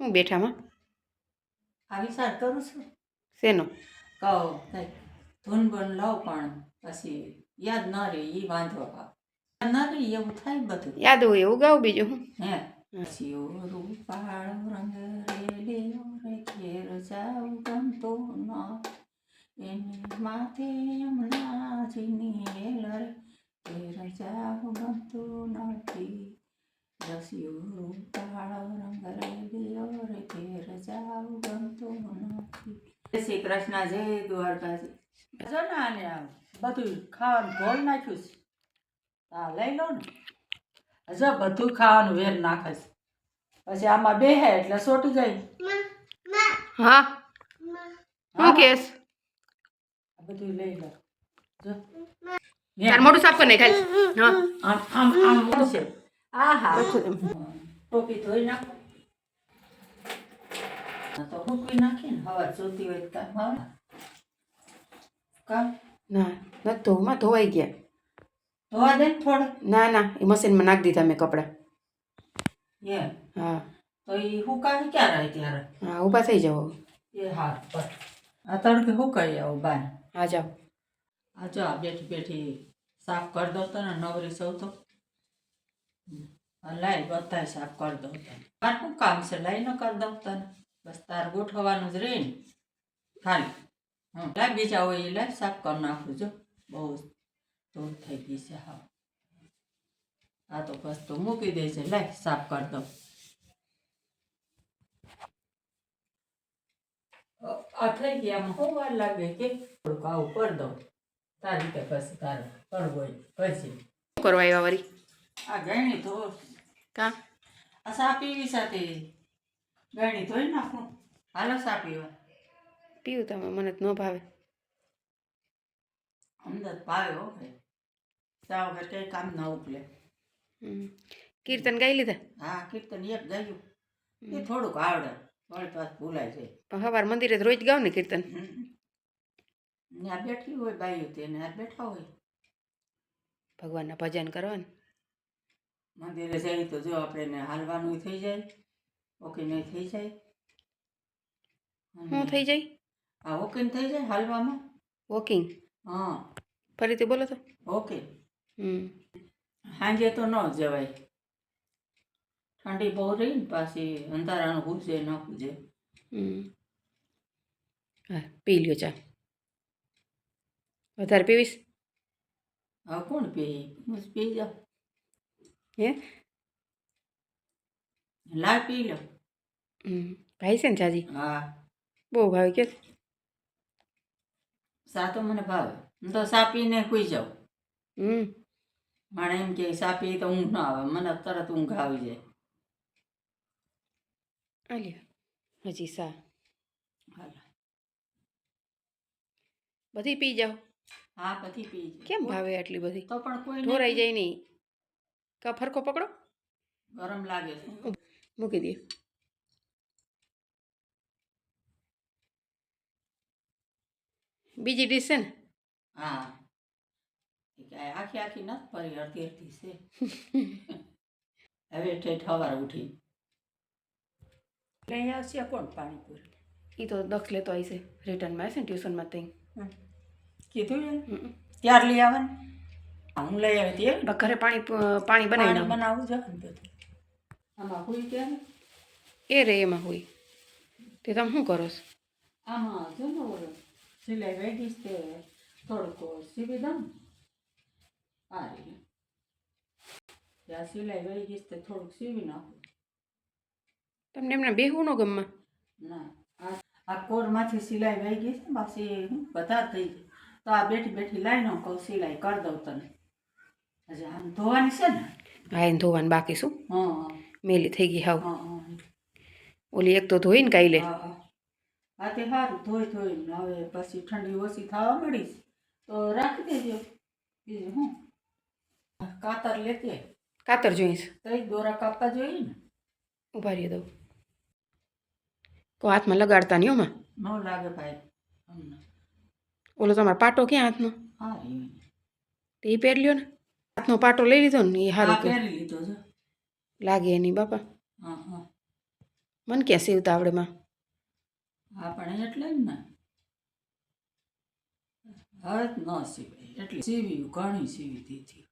હું બેઠામાં આ વિચાર કરું છું શેનો કહો કંઈક ધૂન બન લઉં પણ પછી યાદ ન રહે એ વાંધો આવે યાદ ન રહે એવું થાય બધું યાદ હોય એવું ગાવ બીજું હું હે પછી ઓ રૂપાળ રંગ રેલ્યો રે ઘેર જાવ ગમતો ન એની માથે યમુનાજીની વેલ રે ઘેર જાવ ગમતું નથી રસિયો રૂપાળ રંગ રેલ્યો રે ઘેર જાવ ગમતું નથી. જય શ્રી કૃષ્ણ, જય દ્વારકાજી. જો ને આને બધું ખાવાનું ઢોળ નાખ્યું છે. હા લઈ લો ને. જો બધું ખાવાનું વેર નાખે છે. પછી આમાં બેહે એટલે સોટી જાય. હા હું કેસ બધું લઈ લો. જો તાર મોઢું સાફ કરી નાખ હા આમ આમ આમ મળશે. આહા ટોપી ધોઈ નાખો તો મૂકવી નાખીને હવા જોતી હોય કામ આવે કામ ના નથી ધોવામાં ધોવાઈ ગયા ધોવા દે ને થોડે. ના ના એ મશીનમાં નાખી દીધા મેં કપડાં એમ હા તો એ હુકાય ક્યારે રહે ત્યારે હા ઊભા થઈ જાઓ એ હા પર આ તડકે હુકાઈ આવો બાર. હા જાઓ આ જો આ બેઠી બેઠી સાફ કરી દો તો ને નવરી સૌ તો લાઈ બધાય સાફ કરી દો તને. મારે શું કામ છે લાઈ ન કરી દઉં તને બસ તાર ગોઠવવાનું જ રહે ને ખાલી. લાઈ બીજા હોય એ લાઈ સાફ કરી નાખું જો બહુ ધૂળ થઈ ગઈ છે. હા આ તો બસ તો મૂકી દે છે લાઈ સાફ કરી દઉં. આ થઈ ગયા શું વાર લાગે કે થોડુંક આવું કરી દઉં તારી રીતે પછી તારે કરવું હોય પછી શું કરવા આવ્યા વળી આ ગયણી તો કા આ સા પીવી સાથે ગયણી ધોઈ નાખું. હાલો સા પીવા પીવું તમે મને તો ન ભાવે અમદાવાદ પાયો હે સા વગર કંઈ કામ ન ઉકલે. કીર્તન ગાઈ લીધા હા કીર્તન એક ગાયું એ થોડુંક આવડે વળી પાસ ભૂલાય છે. પણ સવાર મંદિરે તો રોજ ગાવ ને કીર્તન ત્યાં બેઠી હોય બાયું તેને હાથ બેઠા હોય ભગવાનના ભજન કરવાનું મંદિરે જઈએ તો જો આપણે હાલવાનું થઈ જાય ઓકે નહીં થઈ જાય. શું થઈ જાય હા ઓકે થઈ જાય હાલવામાં વોકિંગ હા ફરીથી બોલો તો ઓકે. સાંજે તો ન જવાય ઠંડી બહુ રહી ને પાછી અંધારાનું પૂછે ન પૂછે. હા પી લ્યો ચા વધારે પીવીશ હવે કોણ પી હું પી જાઉં હે લાવ પી લો. ભાઈ છે ને ચાજી હા બહુ ભાવે કે સા તો મને ભાવે હું તો સા પીને સુઈ જાઉં. માણે એમ કે સા પી તો ઊંઘ ન આવે મને તરત ઊંઘ આવી જાય. આલ્યો હજી સા હાલ બધી પી જાઓ હા બધી પી જાય. કેમ ભાવે આટલી બધી તો પણ કોઈ ઢોરાઈ જાય નહીં કા ફરકો પકડો ગરમ લાગે છે. મૂકી દે બીજી ડીશ છે ને હા આખી આખી નથી ફરી અડધી અડધી છે. હવે ઠેઠ સવારે ઉઠી લઈ આવશે કોણ પાણીપુરી એ તો દક્ષ લેતો આવી છે રિટર્નમાં આવશે ને ટ્યુશનમાં તઈ કીધું એમ ક્યાર લઈ આવવાનું હું લઈ આવી હતી ઘરે પાણી બનાવી બનાવું છે આમાં કોઈ કે એ રે એમાં હોય તે તમે શું કરો છો આમાં જો ને સિલાઈ વેગીશ તે થોડુંક સીવી દઉં આ રીતે ત્યાં સિલાઈ વેગીશ તે થોડુંક સીવી નાખું. તમને એમને બેહવું ન ગમમાં ના આ કોરમાંથી સિલાઈ વહી ગઈ છે પાછી બધા થઈ ગઈ તો આ બેઠી બેઠી લાઈ ન કહું સિલાઈ કરી દઉં તને. હજી આમ ધોવાની છે ને હા એને ધોવાનું બાકી શું હા મેલી થઈ ગઈ હાવ હા ઓલી એક તો ધોઈને કાંઈ લે હા હા તે સારું ધોઈ ધોઈને હવે પછી ઠંડી ઓછી થવા મળીશ તો રાખી દેજો બીજું હું કાતર લેતી કાતર જોઈશ તો દોરા કાપવા જોઈએ ને ઉભા રહી દઉં તો હાથમાં લગાડતા નહીં ઓમાં ન લાગે ભાઈ અમને ઓલો તમારો પાટો ક્યાં હાથનો હા તો એ પહેરી લ્યો ને હાથનો પાટો લઈ લીધો ને એ સારું કે પહેરી લીધો છે લાગે એની બાપા હા હા મને ક્યાં સીવતા આવડે માં? આપણે એટલે જ ને હવે જ ન સીવાય એટલે સીવ્યું ઘણી સીવી દીધી.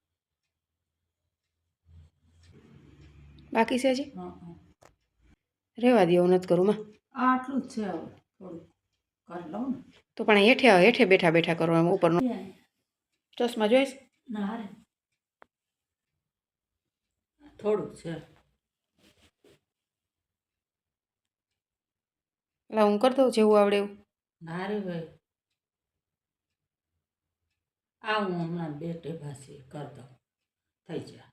બાકી છે હજી? હં હં. રહેવા દે, એવું નથી કરું માં. આટલું જ છે, હવે થોડુંક કરી લઉં ને. તો પણ હેઠે હેઠે બેઠા બેઠા કરો, એમ ઉપરનો ચશ્મા જોઈશ. ના રે થોડુંક છે. એટલે હું કરી દઉં જેવું આવડે એવું. ના રે ભાઈ, આ હું હમણાં બે ટેપાસી કરી દઉં, થઈ જાય.